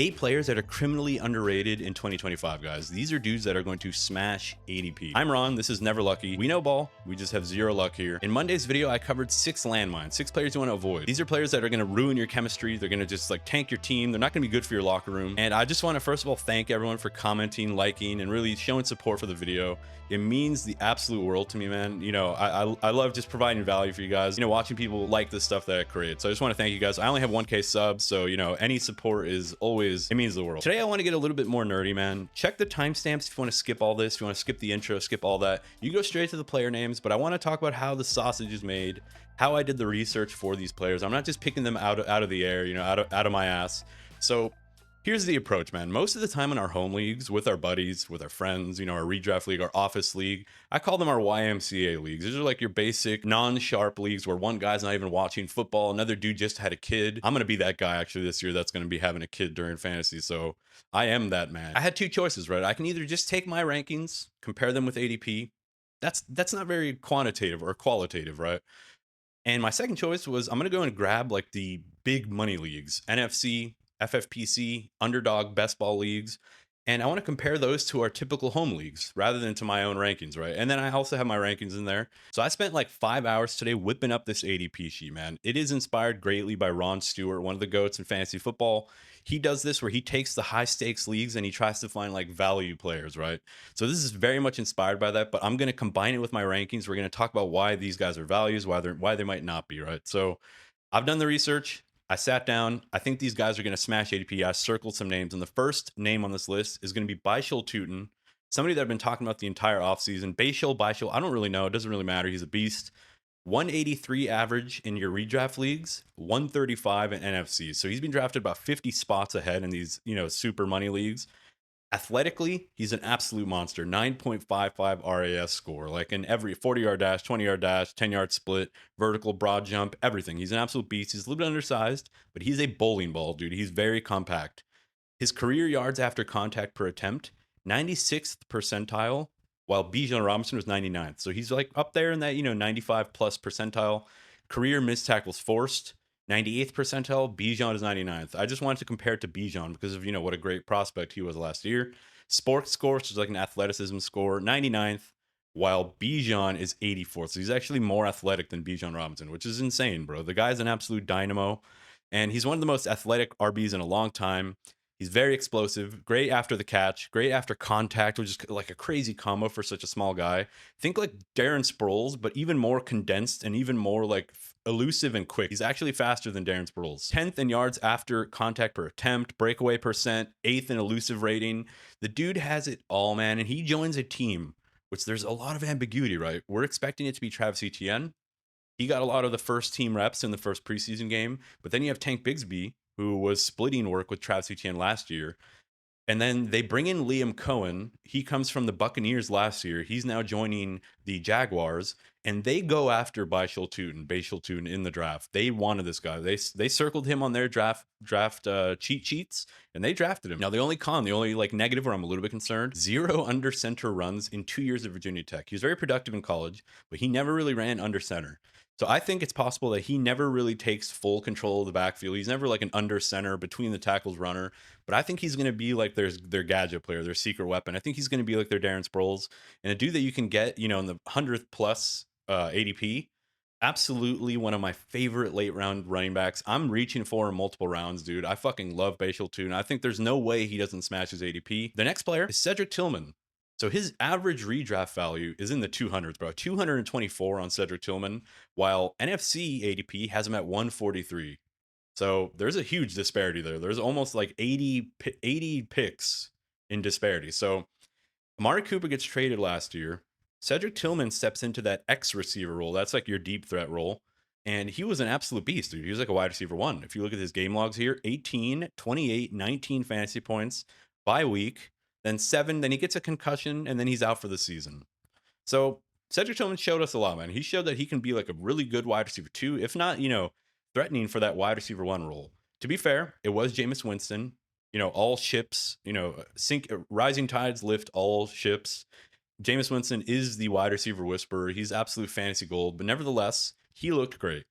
8 players that are criminally underrated in 2025, guys. These are dudes that are going to smash ADP. I'm Ron, this is Never Lucky. We know ball, we just have zero luck here. In Monday's video, I covered 6 landmines, 6 players you want to avoid. These are players that are going to ruin your chemistry. They're going to just like tank your team. They're not going to be good for your locker room. And I just want to first of all thank everyone for commenting, liking, and really showing support for the video. It means the absolute world to me, man. You know, I love just providing value for you guys, you know, watching people like the stuff that I create. So I just want to thank you guys. I only have 1K subs, so you know, any support is always, it means the world. Today I want to get a little bit more nerdy, man. Check the timestamps if you want to skip all this, if you want to skip the intro, skip all that. You go straight to the player names, but I want to talk about how the sausage is made, how I did the research for these players. I'm not just picking them out of the air, you know, out of my ass. So here's the approach, man. Most of the time in our home leagues, with our buddies, with our friends, you know, our redraft league, our office league, I call them our YMCA leagues. These are like your basic non-sharp leagues where one guy's not even watching football, another dude just had a kid. I'm going to be that guy actually this year that's going to be having a kid during fantasy. So I am that man. I had 2 choices, right? I can either just take my rankings, compare them with ADP. That's not very quantitative or qualitative, right? And my second choice was I'm going to go and grab like the big money leagues, NFC, FFPC, underdog, best ball leagues. And I want to compare those to our typical home leagues rather than to my own rankings, right? And then I also have my rankings in there. So I spent like 5 hours today whipping up this ADP sheet, man. It is inspired greatly by Ron Stewart, one of the GOATs in fantasy football. He does this where he takes the high stakes leagues and he tries to find like value players, right? So this is very much inspired by that, but I'm going to combine it with my rankings. We're going to talk about why these guys are values, why they might not be, right? So I've done the research. I sat down. I think these guys are going to smash ADP. I circled some names, and the first name on this list is going to be Baishal Tootin, somebody that I've been talking about the entire offseason. Baishal, I don't really know. It doesn't really matter. He's a beast. 183 average in your redraft leagues, 135 in NFC. So he's been drafted about 50 spots ahead in these, you know, super money leagues. Athletically, he's an absolute monster. 9.55 RAS score, like in every 40-yard dash, 20-yard dash, 10-yard split, vertical, broad jump, everything. He's an absolute beast. He's a little bit undersized, but he's a bowling ball, dude. He's very compact. His career yards after contact per attempt, 96th percentile, while Bijan Robinson was 99th. So he's like up there in that, you know, 95 plus percentile. Career missed tackles forced, 98th percentile. Bijan is 99th. I just wanted to compare it to Bijan because of, you know, what a great prospect he was last year. Sports score, which is like an athleticism score, 99th, while Bijan is 84th. So he's actually more athletic than Bijan Robinson, which is insane, bro. The guy's an absolute dynamo, and he's one of the most athletic RBs in a long time. He's very explosive, great after the catch, great after contact, which is like a crazy combo for such a small guy. Think like Darren Sproles, but even more condensed and even more like elusive and quick. He's actually faster than Darren Sproles. 10th in yards after contact per attempt, breakaway percent, 8th in elusive rating. The dude has it all, man, and he joins a team, which there's a lot of ambiguity, right? We're expecting it to be Travis Etienne. He got a lot of the first team reps in the first preseason game, but then you have Tank Bigsby, who was splitting work with Travis Etienne last year. And then they bring in Liam Cohen. He comes from the Buccaneers last year. He's now joining the Jaguars, and they go after Baishal Tootin in the draft. They wanted this guy. They circled him on their draft cheat sheets, and they drafted him. Now the only like negative where I'm a little bit concerned: 0 under center runs in 2 years of Virginia Tech. He was very productive in college, but he never really ran under center. So I think it's possible that he never really takes full control of the backfield. He's never like an under center between the tackles runner, but I think he's going to be like their gadget player, their secret weapon. I think he's going to be like their Darren Sproles, and a dude that you can get, you know, in the 100th plus ADP. Absolutely one of my favorite late round running backs. I'm reaching for in multiple rounds, dude. I fucking love Baishal Tootin. I think there's no way he doesn't smash his ADP. The next player is Cedric Tillman. So his average redraft value is in the 200s, bro. 224 on Cedric Tillman, while NFC ADP has him at 143. So there's a huge disparity there. There's almost like 80 picks in disparity. So Amari Cooper gets traded last year. Cedric Tillman steps into that X receiver role. That's like your deep threat role. And he was an absolute beast, dude. He was like a wide receiver 1. If you look at his game logs here, 18, 28, 19 fantasy points by week. Then 7, then he gets a concussion, and then he's out for the season. So Cedric Tillman showed us a lot, man. He showed that he can be like a really good wide receiver 2, if not, you know, threatening for that wide receiver 1 role. To be fair, it was Jameis Winston. You know, all ships, you know, rising tides lift all ships. Jameis Winston is the wide receiver whisperer. He's absolute fantasy gold, but nevertheless, he looked great,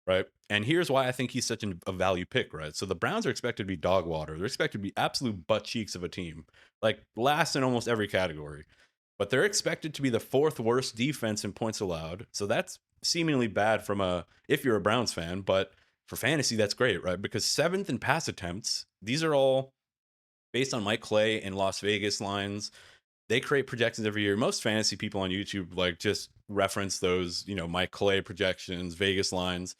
right? And here's why I think he's such a value pick, right? So the Browns are expected to be dog water. They're expected to be absolute butt cheeks of a team, like last in almost every category. But they're expected to be the fourth worst defense in points allowed. So that's seemingly bad from a if you're a Browns fan, but for fantasy that's great, right? Because seventh in pass attempts. These are all based on Mike Clay and Las Vegas lines. They create projections every year. Most fantasy people on YouTube like just reference those, Mike Clay projections, Vegas lines.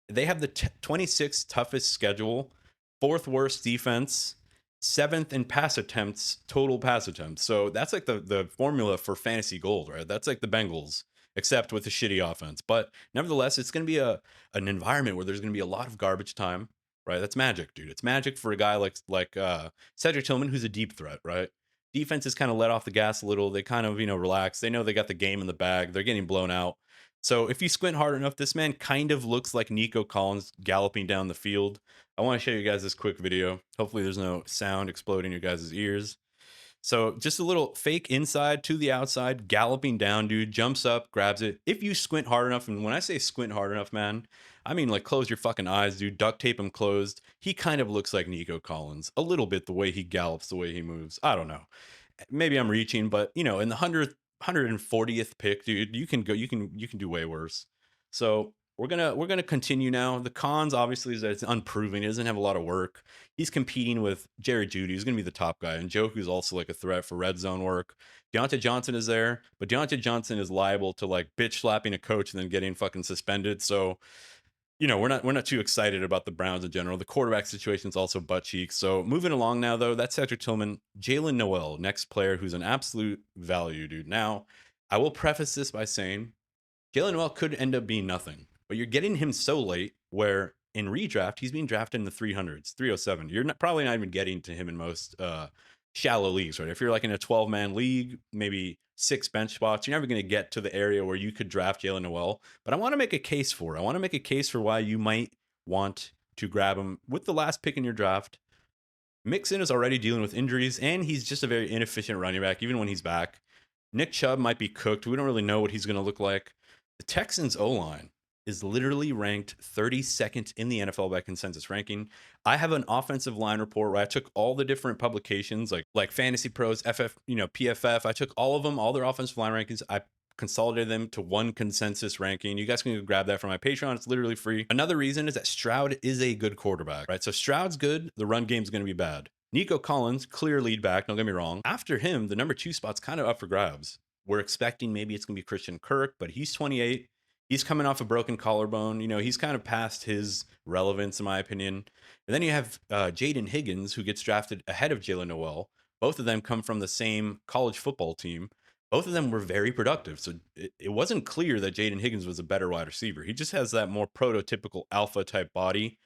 They have the 26th toughest schedule, fourth worst defense, seventh in pass attempts, total pass attempts. So that's like the formula for fantasy gold, right? That's like the Bengals, except with a shitty offense. But nevertheless, it's going to be an environment where there's going to be a lot of garbage time, right? That's magic, dude. It's magic for a guy like Cedric Tillman, who's a deep threat, right? Defense is kind of let off the gas a little. They kind of relax. They know they got the game in the bag. They're getting blown out. So if you squint hard enough, this man kind of looks like Nico Collins galloping down the field. I want to show you guys this quick video. Hopefully there's no sound exploding your guys' ears. So just a little fake inside to the outside, galloping down, dude, jumps up, grabs it. If you squint hard enough, and when I say squint hard enough, man, I mean like close your fucking eyes, dude, duct tape them closed. He kind of looks like Nico Collins a little bit, the way he gallops, the way he moves. I don't know. Maybe I'm reaching, but in the 140th pick, dude, you can do way worse. So we're gonna continue now. The cons obviously is that it's unproven. He doesn't have a lot of work. He's competing with Jerry Jeudy, who's gonna be the top guy, and Joku's also like a threat for red zone work. Deontay Johnson is there, but Deontay Johnson is liable to like bitch slapping a coach and then getting fucking suspended. So we're not too excited about the Browns in general. The quarterback situation is also butt cheeks. So moving along now, though, that's Cedric Tillman. Jalen Noel, next player who's an absolute value, dude. Now, I will preface this by saying Jalen Noel could end up being nothing, but you're getting him so late where in redraft, he's being drafted in the 300s, 307. You're probably not even getting to him in most shallow leagues, right? If you're like in a 12-man league, maybe 6 bench spots, you're never going to get to the area where you could draft Jalen Noel. But I want to make a case for it. I want to make a case for why you might want to grab him with the last pick in your draft. Mixon is already dealing with injuries, and he's just a very inefficient running back, even when he's back. Nick Chubb might be cooked. We don't really know what he's going to look like. The Texans O-line is literally ranked 32nd in the NFL by consensus ranking. I have an offensive line report where I took all the different publications like Fantasy Pros, FF, PFF. I took all of them, all their offensive line rankings. I consolidated them to one consensus ranking. You guys can grab that from my Patreon. It's literally free. Another reason is that Stroud is a good quarterback, right? So Stroud's good. The run game's going to be bad. Nico Collins, clear lead back. Don't get me wrong. After him, the number 2 spot's kind of up for grabs. We're expecting maybe it's going to be Christian Kirk, but he's 28. He's coming off a broken collarbone. He's kind of past his relevance, in my opinion. And then you have Jaden Higgins, who gets drafted ahead of Jalen Noel. Both of them come from the same college football team. Both of them were very productive. So it wasn't clear that Jaden Higgins was a better wide receiver. He just has that more prototypical alpha type body.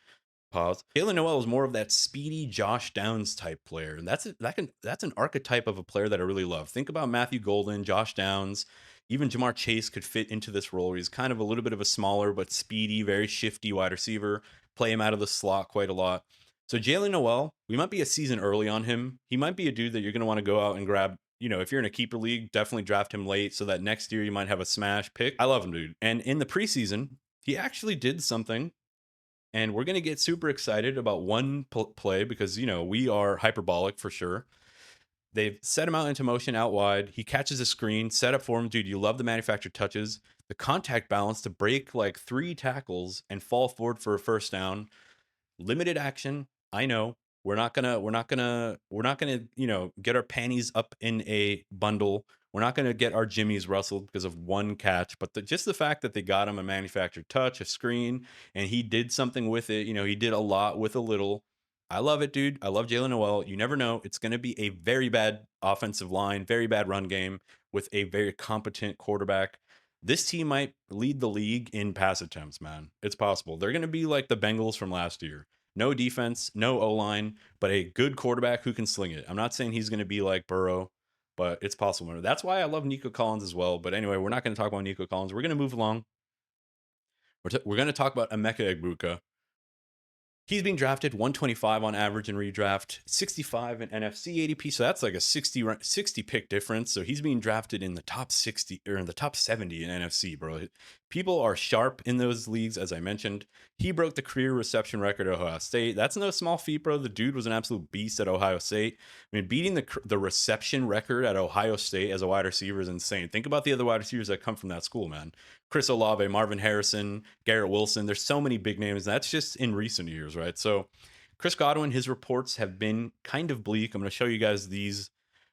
Pause. Jalen Noel is more of that speedy Josh Downs type player, and that's an archetype of a player that I really love. Think about Matthew Golden, Josh Downs, even Jamar Chase could fit into this role. He's kind of a little bit of a smaller but speedy, very shifty wide receiver. Play him out of the slot quite a lot. So Jalen Noel, we might be a season early on him. He might be a dude that you're going to want to go out and grab. If you're in a keeper league, definitely draft him late so that next year you might have a smash pick. I love him, dude. And in the preseason, he actually did something. And we're going to get super excited about one play because, we are hyperbolic for sure. They've set him out into motion out wide. He catches a screen, set up for him. Dude, you love the manufactured touches. The contact balance to break like 3 tackles and fall forward for a first down. Limited action. I know. We're not gonna, get our panties up in a bundle. We're not gonna get our jimmies rustled because of one catch, but just the fact that they got him a manufactured touch, a screen, and he did something with it. He did a lot with a little. I love it, dude. I love Jalen Noel. You never know. It's gonna be a very bad offensive line, very bad run game with a very competent quarterback. This team might lead the league in pass attempts, man. It's possible. They're gonna be like the Bengals from last year. No defense, no O-line, but a good quarterback who can sling it. I'm not saying he's going to be like Burrow, but it's possible. That's why I love Nico Collins as well. But anyway, we're not going to talk about Nico Collins. We're going to move along. We're going to talk about Emeka Egbuka. He's being drafted 125 on average in redraft, 65 in NFC ADP. So that's like a 60 pick difference. So he's being drafted in the top 60 or in the top 70 in NFC, bro. People are sharp in those leagues, as I mentioned. He broke the career reception record at Ohio State. That's no small feat, bro. The dude was an absolute beast at Ohio State. I mean, beating the reception record at Ohio State as a wide receiver is insane. Think about the other wide receivers that come from that school, man. Chris Olave, Marvin Harrison, Garrett Wilson. There's so many big names. That's just in recent years, right? So Chris Godwin, his reports have been kind of bleak. I'm going to show you guys these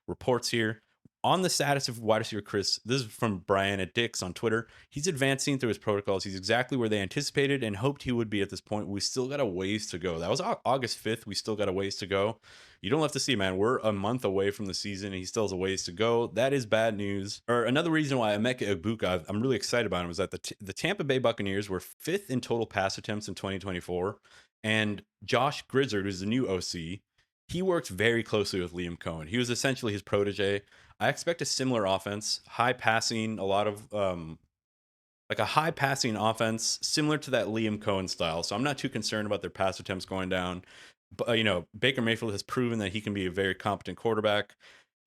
reports here. On the status of wide receiver Chris, this is from Brian at Dix on Twitter. He's advancing through his protocols. He's exactly where they anticipated and hoped he would be at this point. We still got a ways to go. That was August 5th. We still got a ways to go. You don't have to see, man. We're a month away from the season, and he still has a ways to go. That is bad news. Or another reason why Emeka Egbuka, I'm really excited about him, is that the Tampa Bay Buccaneers were 5th in total pass attempts in 2024, and Josh Grizzard, who's the new OC, he worked very closely with Liam Cohen. He was essentially his protege. I expect a similar offense, high passing, a lot of like a high passing offense similar to that Liam Cohen style. So I'm not too concerned about their pass attempts going down. But Baker Mayfield has proven that he can be a very competent quarterback.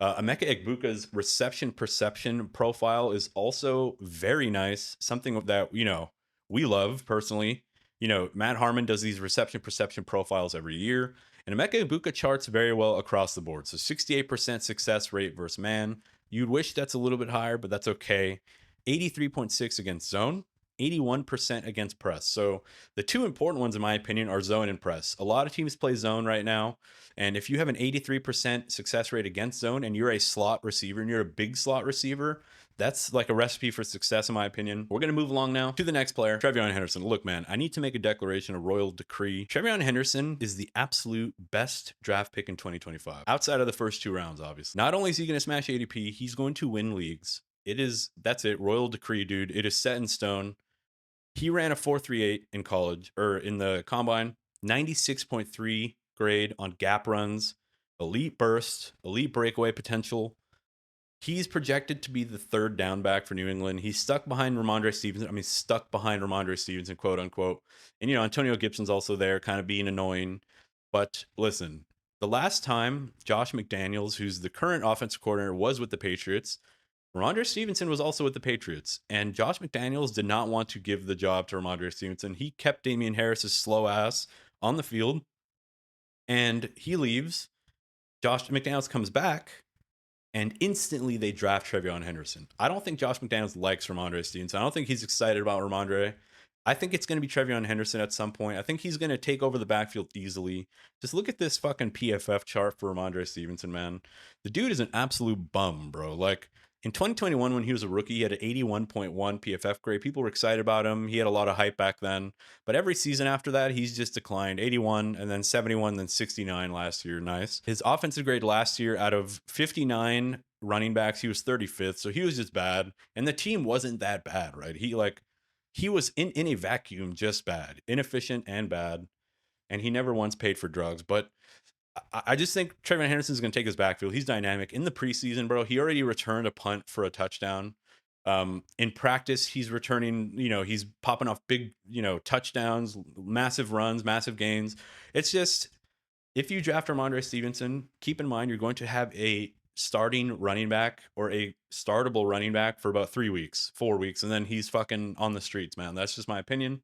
Emeka Egbuka's reception perception profile is also very nice. Something that we love personally. Matt Harmon does these reception perception profiles every year, and Emeka Egbuka charts very well across the board. So 68% success rate versus man. You'd wish that's a little bit higher, but that's okay. 83.6 against zone, 81% against press. So the two important ones, in my opinion, are zone and press. A lot of teams play zone right now. And if you have an 83% success rate against zone and you're a slot receiver and you're a big slot receiver, that's like a recipe for success, in my opinion. We're going to move along now to the next player, TreVeyon Henderson. Look, man, I need to make a declaration, a royal decree. TreVeyon Henderson is the absolute best draft pick in 2025, outside of the first 2 rounds, obviously. Not only is he going to smash ADP, he's going to win leagues. That's it. Royal decree, dude. It is set in stone. He ran a 4.38 in college or in the combine, 96.3 grade on gap runs, elite burst, elite breakaway potential. He's projected to be the 3rd down back for New England. He's stuck behind Ramondre Stevenson, quote unquote. And, Antonio Gibson's also there, kind of being annoying. But listen, the last time Josh McDaniels, who's the current offensive coordinator, was with the Patriots, Ramondre Stevenson was also with the Patriots, and Josh McDaniels did not want to give the job to Ramondre Stevenson. He kept Damian Harris's slow ass on the field, and he leaves. Josh McDaniels comes back, and instantly they draft TreVeyon Henderson. I don't think Josh McDaniels likes Ramondre Stevenson. I don't think he's excited about Ramondre. I think it's going to be TreVeyon Henderson at some point. I think he's going to take over the backfield easily. Just look at this fucking PFF chart for Ramondre Stevenson, man. The dude is an absolute bum, bro. Like, in 2021, when he was a rookie, he had an 81.1 PFF grade. People were excited about him. He had a lot of hype back then. But every season after that, he's just declined. 81, and then 71, then 69 last year. Nice. His offensive grade last year, out of 59 running backs, he was 35th. So he was just bad. And the team wasn't that bad, right? He was in a vacuum, just bad, inefficient and bad. And he never once paid for drugs. But I just think TreVeyon Henderson is going to take his backfield. He's dynamic. In the preseason, bro, he already returned a punt for a touchdown. In practice, he's returning, he's popping off big, touchdowns, massive runs, massive gains. It's just, if you draft Ramondre Stevenson, keep in mind you're going to have a starting running back or a startable running back for about 3 weeks, 4 weeks, and then he's fucking on the streets, man. That's just my opinion.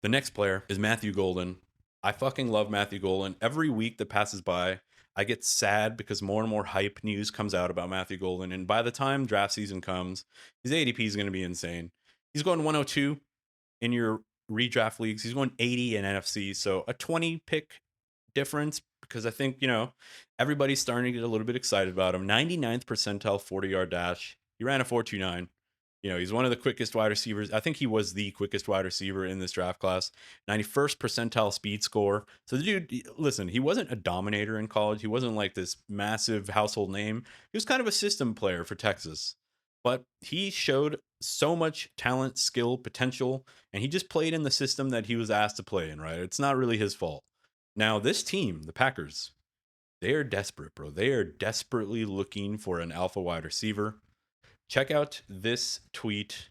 The next player is Matthew Golden. I fucking love Matthew Golden. Every week that passes by, I get sad because more and more hype news comes out about Matthew Golden. And by the time draft season comes, his ADP is going to be insane. He's going 102 in your redraft leagues. He's going 80 in NFC. So a 20 pick difference, because I think, everybody's starting to get a little bit excited about him. 99th percentile 40-yard dash. He ran a 4.29. He's one of the quickest wide receivers. I think he was the quickest wide receiver in this draft class. 91st percentile speed score. So the dude, listen, he wasn't a dominator in college. He wasn't like this massive household name. He was kind of a system player for Texas. But he showed so much talent, skill, potential, and he just played in the system that he was asked to play in, right? It's not really his fault. Now, this team, the Packers, they are desperate, bro. They are desperately looking for an alpha wide receiver. Check out this tweet.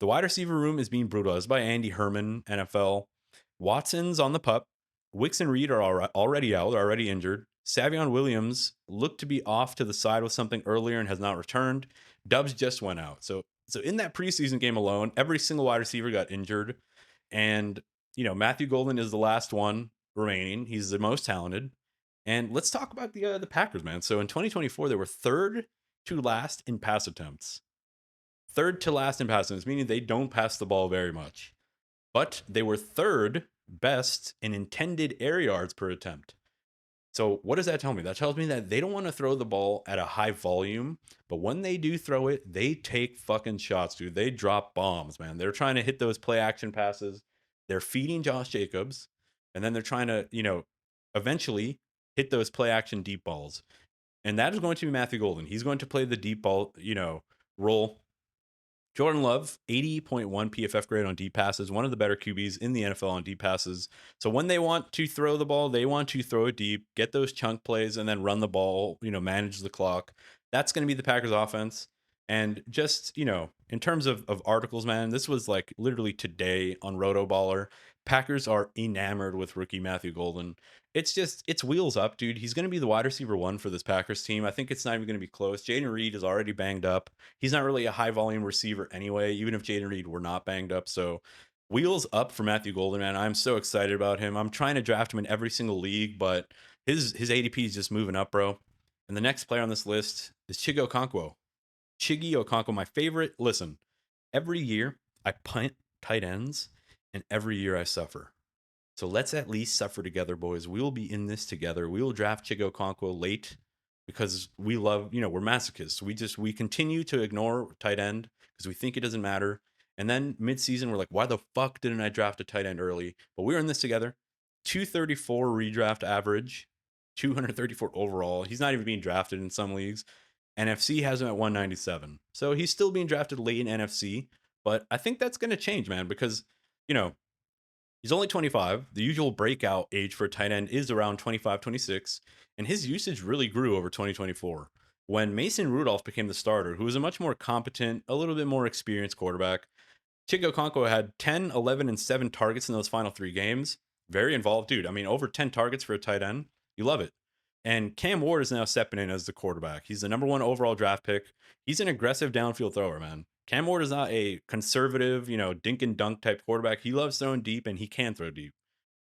The wide receiver room is being brutalized by Andy Herman, NFL. Watson's on the pup. Wicks and Reed are already out, already injured. Savion Williams looked to be off to the side with something earlier and has not returned. Dubs just went out. So in that preseason game alone, every single wide receiver got injured. And, Matthew Golden is the last one remaining. He's the most talented. And let's talk about the Packers, man. So in 2024, they were third to last in pass attempts. Third to last in pass attempts, meaning they don't pass the ball very much. But they were third best in intended air yards per attempt. So what does that tell me? That tells me that they don't want to throw the ball at a high volume, but when they do throw it, they take fucking shots, dude. They drop bombs, man. They're trying to hit those play action passes. They're feeding Josh Jacobs, and then they're trying to, eventually hit those play action deep balls. And that is going to be Matthew Golden. He's going to play the deep ball, role. Jordan Love, 80.1 PFF grade on deep passes, one of the better QBs in the NFL on deep passes. So when they want to throw the ball, they want to throw it deep, get those chunk plays, and then run the ball, manage the clock. That's going to be the Packers offense. And just, in terms of articles, man, this was like literally today on Roto Baller. Packers are enamored with rookie Matthew Golden. It's wheels up, dude. He's going to be the wide receiver one for this Packers team. I think it's not even going to be close. Jaden Reed is already banged up. He's not really a high volume receiver anyway, even if Jaden Reed were not banged up. So wheels up for Matthew Golden, man. I'm so excited about him. I'm trying to draft him in every single league, but his ADP is just moving up, bro. And the next player on this list is Chiggy Okonkwo, my favorite. Listen, every year I punt tight ends, and every year I suffer. So let's at least suffer together, boys. We will be in this together. We will draft Chiggy Okonkwo late because we love, we're masochists. We continue to ignore tight end because we think it doesn't matter. And then mid-season, we're like, why the fuck didn't I draft a tight end early? But we're in this together. 234 redraft average, 234 overall. He's not even being drafted in some leagues. NFC has him at 197. So he's still being drafted late in NFC. But I think that's going to change, man, because, he's only 25. The usual breakout age for a tight end is around 25, 26. And his usage really grew over 2024. When Mason Rudolph became the starter, who was a much more competent, a little bit more experienced quarterback, Chiggy Okonkwo had 10, 11, and 7 targets in those final 3 games. Very involved dude. I mean, over 10 targets for a tight end. You love it. And Cam Ward is now stepping in as the quarterback. He's the number 1 overall draft pick. He's an aggressive downfield thrower, man. Cam Ward is not a conservative, dink and dunk type quarterback. He loves throwing deep, and he can throw deep.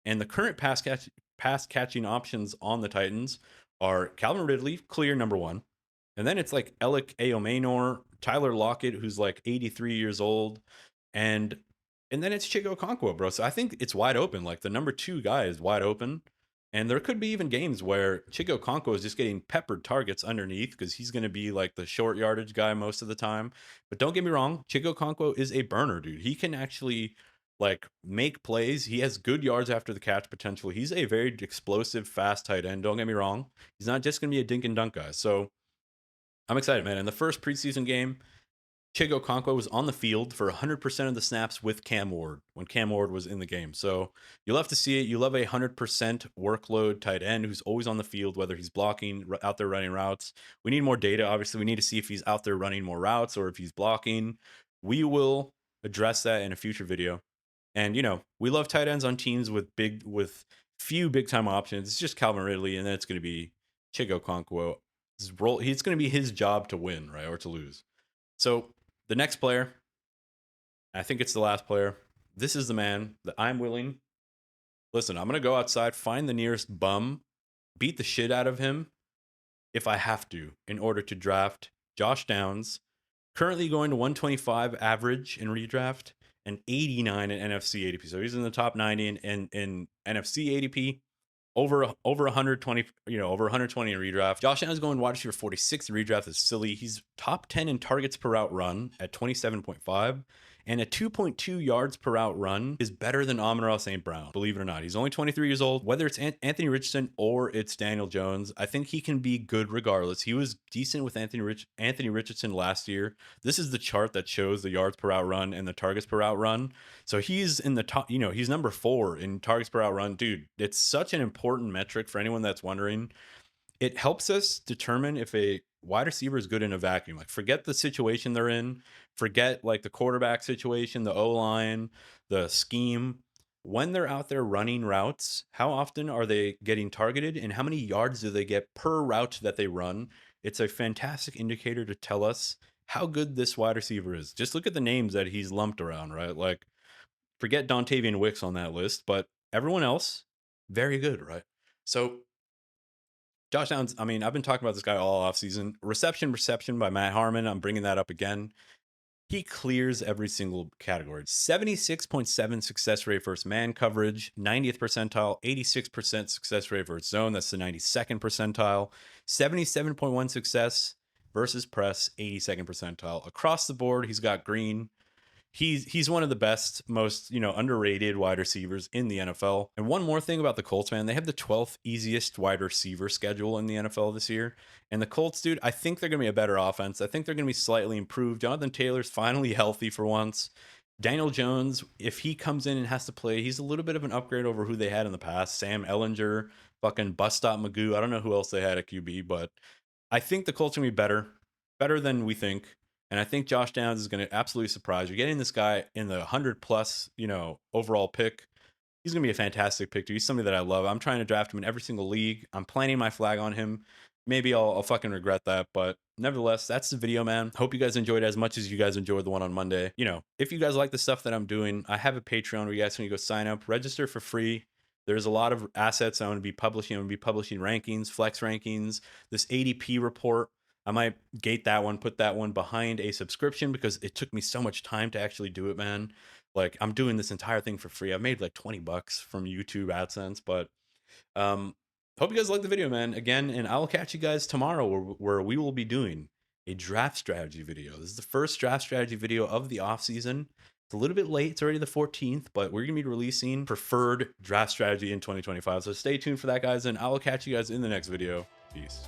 And the current pass catching options on the Titans are Calvin Ridley, clear number 1. And then it's like Alec Aomanor, Tyler Lockett, who's like 83 years old. And then it's Chiggy Okonkwo, bro. So I think it's wide open. Like the number 2 guy is wide open. And there could be even games where Chiggy Okonkwo is just getting peppered targets underneath because he's going to be like the short yardage guy most of the time. But don't get me wrong, Chiggy Okonkwo is a burner, dude. He can actually like make plays. He has good yards after the catch potential. He's a very explosive, fast tight end. Don't get me wrong. He's not just going to be a dink and dunk guy. So I'm excited, man. In the first preseason game, Chiggy Okonkwo was on the field for 100% of the snaps with Cam Ward when Cam Ward was in the game. So you love to see it. You love a 100% workload tight end who's always on the field, whether he's blocking, out there running routes. We need more data. Obviously, we need to see if he's out there running more routes or if he's blocking. We will address that in a future video. And, we love tight ends on teams with few big time options. It's just Calvin Ridley, and then it's going to be Chiggy Okonkwo. It's going to be his job to win, right, or to lose. So the next player, I think it's the last player. This is the man that I'm willing. Listen, I'm going to go outside, find the nearest bum, beat the shit out of him if I have to in order to draft Josh Downs, currently going to 125 average in redraft and 89 in NFC ADP. So he's in the top 90 in NFC ADP. Over 120, over 120 in redraft. Josh Allen's going wide receiver 46 in redraft is silly. He's top 10 in targets per route run at 27.5, and a 2.2 yards per route run is better than Amon-Ra St. Brown, believe it or not. He's only 23 years old. Whether it's Anthony Richardson or it's Daniel Jones, I think he can be good regardless. He was decent with Anthony Richardson last year. This is the chart that shows the yards per route run and the targets per route run. So he's in the top, he's number 4 in targets per route run. Dude, it's such an important metric for anyone that's wondering. It helps us determine if a wide receiver is good in a vacuum. Like, forget the situation they're in, forget like the quarterback situation, the O-line, the scheme. when they're out there running routes, how often are they getting targeted and how many yards do they get per route that they run? It's a fantastic indicator to tell us how good this wide receiver is. Just look at the names that he's lumped around, right? Like, forget Dontavian Wicks on that list, but everyone else, very good, right? So, Josh Downs, I mean, I've been talking about this guy all offseason. Reception by Matt Harmon. I'm bringing that up again. He clears every single category. 76.7 success rate versus man coverage, 90th percentile, 86% success rate versus zone. That's the 92nd percentile. 77.1 success versus press, 82nd percentile. Across the board, he's got green. He's one of the best, most, underrated wide receivers in the NFL. And one more thing about the Colts, man, they have the 12th easiest wide receiver schedule in the NFL this year. And the Colts, dude, I think they're going to be a better offense. I think they're going to be slightly improved. Jonathan Taylor's finally healthy for once. Daniel Jones, if he comes in and has to play, he's a little bit of an upgrade over who they had in the past. Sam Ellinger, fucking bust stop Magoo. I don't know who else they had at QB, but I think the Colts are going to be better than we think. And I think Josh Downs is going to absolutely surprise you. Getting this guy in the 100 plus, overall pick, he's going to be a fantastic pick too. He's somebody that I love. I'm trying to draft him in every single league. I'm planting my flag on him. Maybe I'll fucking regret that, but nevertheless, that's the video, man. Hope you guys enjoyed it as much as you guys enjoyed the one on Monday. If you guys like the stuff that I'm doing, I have a Patreon where you guys can go sign up, register for free. There's a lot of assets I'm going to be publishing. I'm going to be publishing rankings, flex rankings, this ADP report. I might gate that one, put that one behind a subscription because it took me so much time to actually do it, man. Like, I'm doing this entire thing for free. I've made like 20 bucks from YouTube AdSense, but hope you guys like the video, man. Again, and I will catch you guys tomorrow where we will be doing a draft strategy video. This is the first draft strategy video of the off season. It's a little bit late. It's already the 14th, but we're going to be releasing preferred draft strategy in 2025. So stay tuned for that, guys, and I will catch you guys in the next video. Peace.